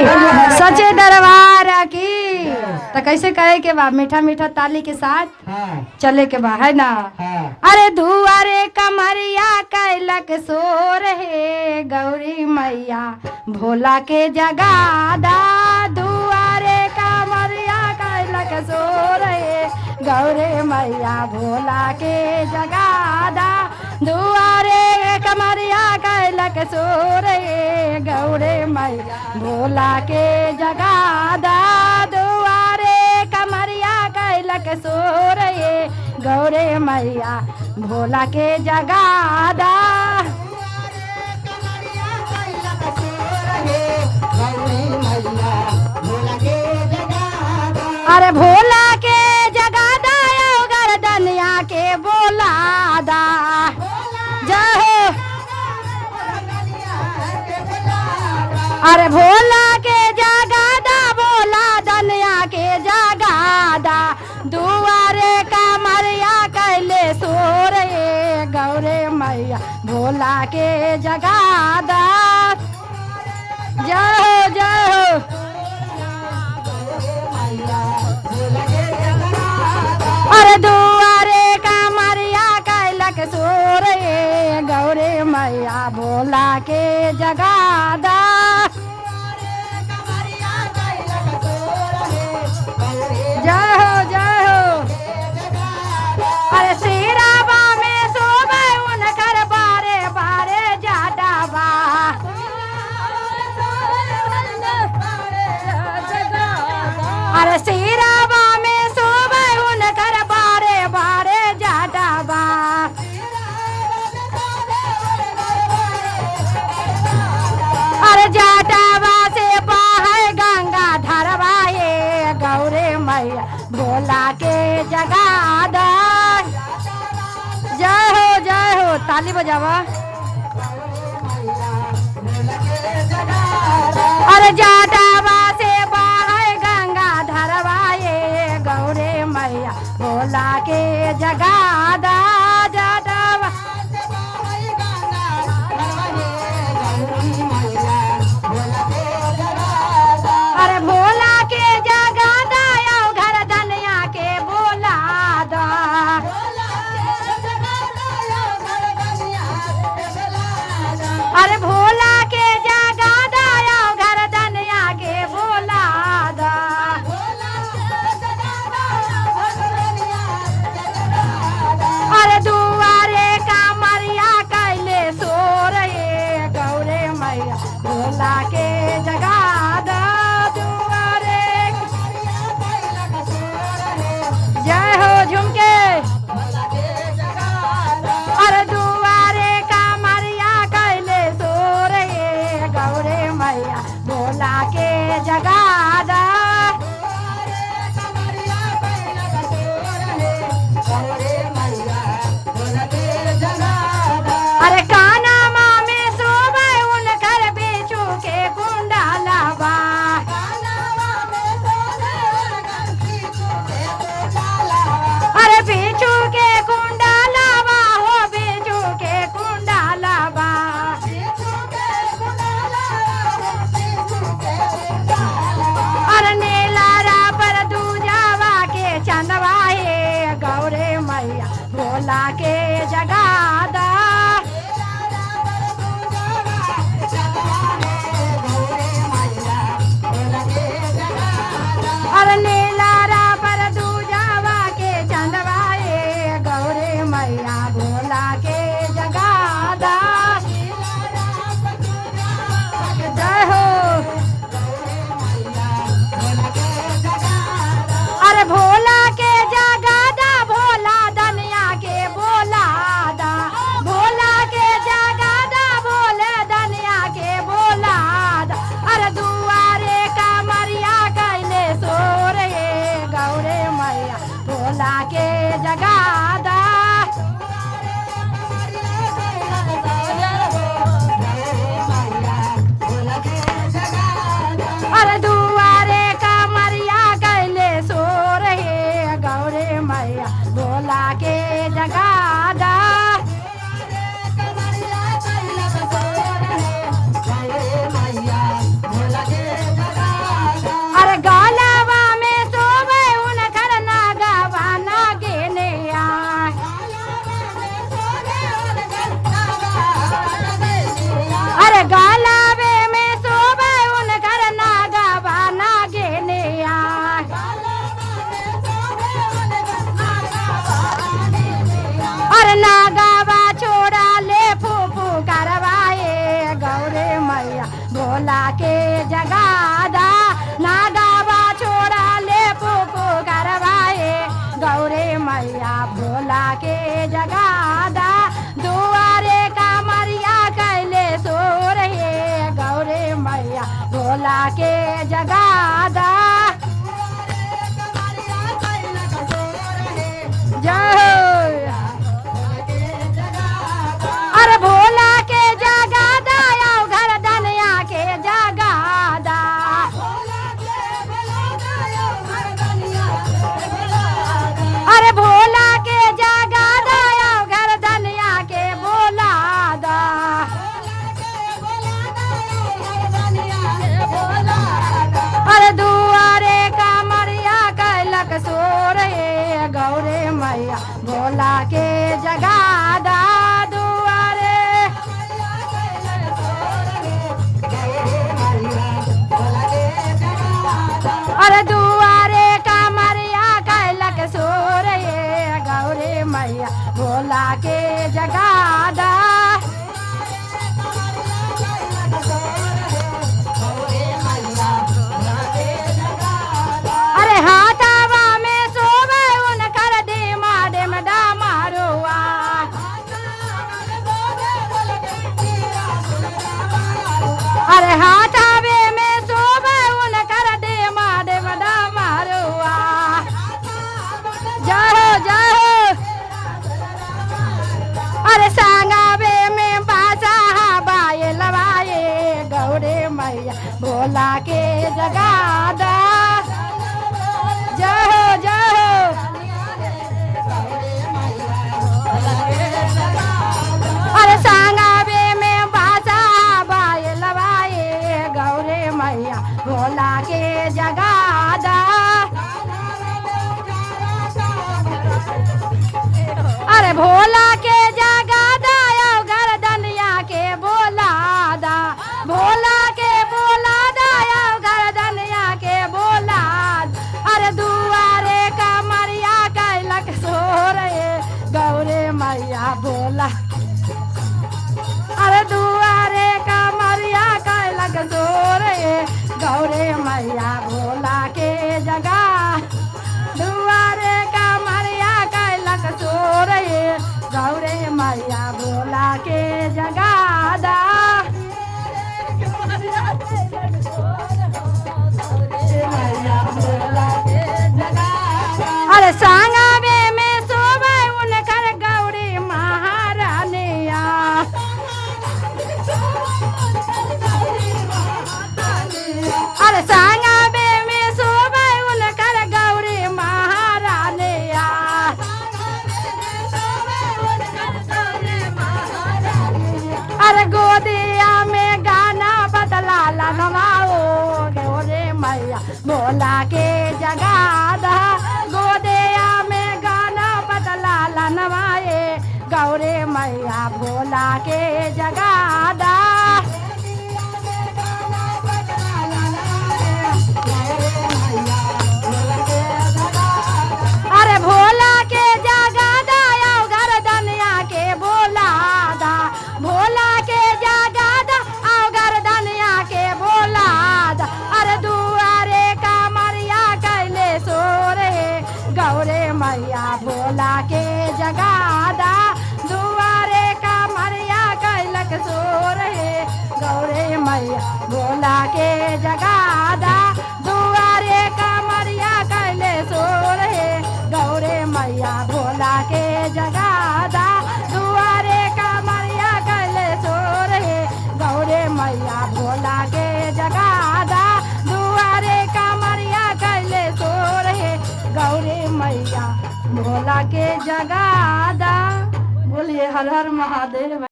सच्चे दरबार की। तो कैसे कहे के बा, मीठा मीठा ताली के साथ चले के बा, है ना। अरे दुआरे कमरिया कैलक सोर है, गौरी मैया भोला के जगादा। दुआरे कमरिया कैलक सोर है, गौरी मैया भोला के जगादा। दुआरे कमरिया कैलक सोर है, गौरी मैया भोला के जगादा। दुआरे कमरिया कैलक सोर है, गौरी मैया भोला के जगादा। अरे भोला के जगादा, गर्दनिया के बोलादा। जय अरे भोला के जगादा, बोला दनिया के जगादा। दुआरे कमरिया कैले सोर है, गौरे मैया भोला के जगादा। जय हो जय हो। अरे दुआरे कमरिया कैलक सोर है, गौरे मैया भोला के जगादा। जय हो जय हो। अरे श्रीरामा में सोबे उनकर बारे बारे जाटाबा। अरे श्रीरामा में सोबे उनकर बारे बारे जाटाबा। अरे जाटाबा से बाहर गंगा धरवा, ये गौरे मैया भोला के जगादा। जय हो ताली बजावा। अरे जाटाबा से बाहर गंगा धरवा, ये गौरे मैया भोला के जगादा। जाटाबा अरे भोला के जगादा, घर धनिया के बोलादा। अरे भोला के जगादा, घर धनिया के बोलादा। अरे दुआरे कमरिया कैले सोर है, गौरे मैया भोला के जगादा। दुआरे जय हो झुमके। अरे दुआरे कमरिया कैले सोर है, गौरे मैया भोला के जगादा। अरे काना माँ में सोबे उनकर बेचू के कुंडालाबा। अरे बेचू के कुंडालाबा, हो बेचू के कुंडालाबा। अरे नीलारा पर दूजावा के चंदवा, है गौरे मैया भोला के जगादा। अरे नीलारा पर दूजावा के चंदवा, है गौरे मैया भोला के जगादा। जय हो। अरे भोला के जगादा, भोला दनिया के बोला। के जगादा ना गावा छोड़ा ले पुपु करवाए गौरे मैया भोला के जगादा दुआरे का मरिया कैले सोर हे गौरे मैया भोला के जगादा जय अरे भोला के जगादा आओ घर धनिया के जगादा अरे भोला के जगादा आओ घर धनिया के बोलादा अरे दुआरे का मरिया कैलक सोर हे गौरे मैया भोला के जगादा दुआरे अरे दुआरे का मरिया कैलक सोर हे गौरे मैया भोला के जगादा अरे हाथावा में सोवे उनकर डेमा डेम डामारुआ अरे हाथावे में सोवे उनकर डेमा डेम डामारुआ जाओ जाओ अरे सांगावे में बाजा बाए लवाए गौरे मैया भोला के जगादा जय जय अरे सांगावे में बाजा बाए लवाए गौरे मैया भोला के जगादा अरे भोला के जगादा आओ घर धनिया के बोलादा भोला के बोलादा आओ घर धनिया के बोलाद अरे दुआरे का मरिया कैलक सोर गौरे मैया भोला अरे दुआरे का मरिया कैलक सोर गौरे मैया भोला के जगह दुआरे का मरिया कैलक सोर गौरे मैया भोला के जगादा अरे सांगावे में सोवे उनकर गौरी महारानिया अरे सांगावे में सोवे उनकर गौरी महारानिया अरे गोदिया में गाना बदला लगवाओ गौरे मैया भोला के जगादा गोदिया में गाना बदला लनवाए गौरे मैया भोला के जगादा अरे भोला के जगादा आओ घर धनिया के बोलादा भोला के जगादा आओ घर धनिया के बोलादा अरे दुआरे का मरिया कैले सोरे गौरे मैया भोला के जगादा दुआरे का मरिया कैलक सोरे गौरे मैया भोला के जगादा दुआरे का मरिया कैले सोरे गौरे मैया भोला के जगादा दुआरे का मरिया कैले सोरे गौरे मैया भोला के जगादा दुआरे का मरिया कैले सोरे गौरे मैया भोला के जगादा बोलिए हर हर महादेव।